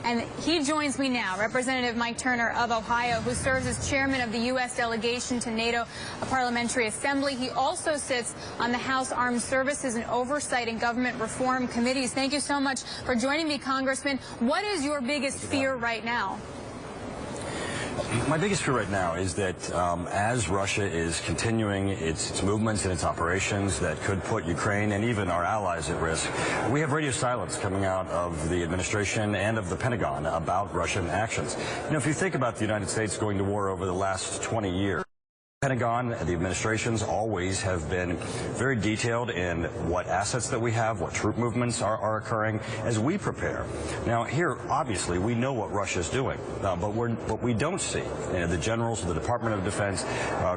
And he joins me now, Representative Mike Turner of Ohio, who serves as chairman of the U.S. delegation to NATO Parliamentary Assembly. He also sits on the House Armed Services and Oversight and Government Reform Committees. Thank you so much for joining me, Congressman. What is your biggest fear right now? My biggest fear right now is that as Russia is continuing its movements and its operations that could put Ukraine and even our allies at risk, we have radio silence coming out of the administration and of the Pentagon about Russian actions. You know, if you think about the United States going to war over the last 20 years, the Pentagon, the administrations always have been very detailed in what assets that we have, what troop movements are occurring as we prepare. Now, here, obviously, we know what Russia is doing, but we don't see the generals of the Department of Defense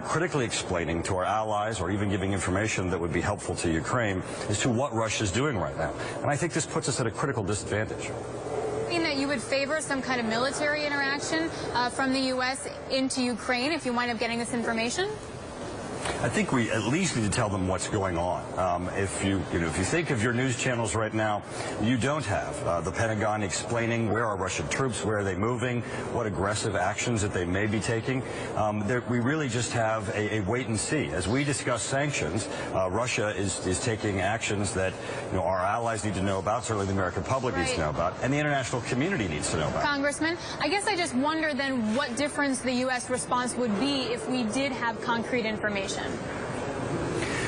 critically explaining to our allies or even giving information that would be helpful to Ukraine as to what Russia is doing right now. And I think this puts us at a critical disadvantage. That you would favor some kind of military interaction from the U.S. into Ukraine if you wind up getting this information? I think we at least need to tell them what's going on. If you think of your news channels right now, you don't have the Pentagon explaining where are Russian troops, where are they moving, what aggressive actions that they may be taking. We really just have a wait and see. As we discuss sanctions, Russia is taking actions that our allies need to know about, certainly the American public needs to know about, and the international community needs to know about. Congressman, I guess I just wonder then what difference the U.S. response would be if we did have concrete information.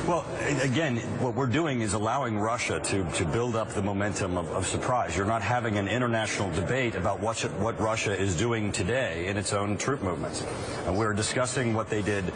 Well, again, what we're doing is allowing Russia to build up the momentum of surprise. You're not having an international debate about what Russia is doing today in its own troop movements. We're discussing what they did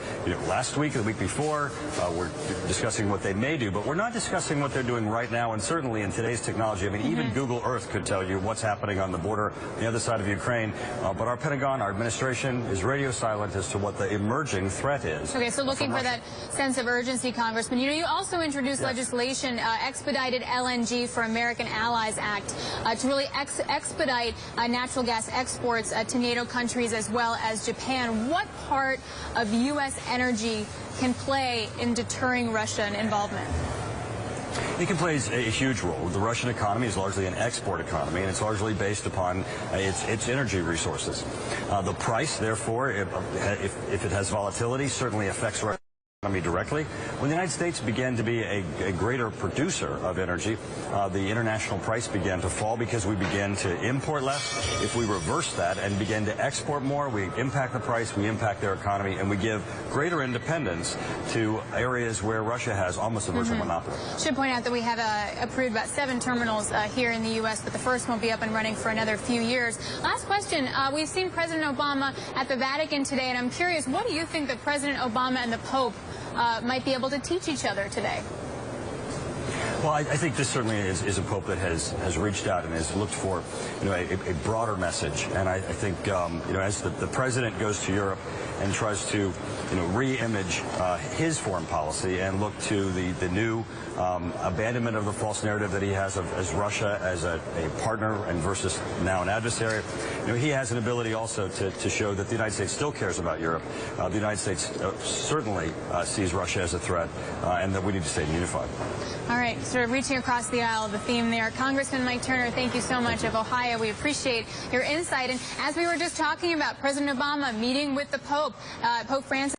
last week, the week before. We're discussing what they may do, but we're not discussing what they're doing right now, and certainly in today's technology. I mean, even Google Earth could tell you what's happening on the border on the other side of Ukraine. But our Pentagon, our administration, is radio silent as to what the emerging threat is. Okay, so looking for that sense of urgency, Congressman. You also introduced legislation, Expedited LNG for American Allies Act, to really expedite natural gas exports to NATO countries as well as Japan. What part of U.S. energy can play in deterring Russian involvement? It can play a huge role. The Russian economy is largely an export economy, and it's largely based upon its energy resources. The price, therefore, if it has volatility, certainly affects Russia directly. When the United States began to be a greater producer of energy, the international price began to fall because we began to import less. If we reverse that and begin to export more, we impact the price, we impact their economy, and we give greater independence to areas where Russia has almost a virtual monopoly. Should point out that we have approved about 7 terminals here in the U.S., but the first won't be up and running for another few years. Last question. We've seen President Obama at the Vatican today, and I'm curious, what do you think that President Obama and the Pope might be able to teach each other today? Well, I think this certainly is a pope that has reached out and has looked for a broader message. And I think as the president goes to Europe and tries to re-image his foreign policy and look to the new abandonment of the false narrative that he has as Russia as a partner and versus now an adversary, he has an ability also to show that the United States still cares about Europe. The United States certainly sees Russia as a threat, and that we need to stay unified. All right, sort of reaching across the aisle, the theme there. Congressman Mike Turner, thank you so much of Ohio. We appreciate your insight. And as we were just talking about, President Obama meeting with the Pope, Pope Francis.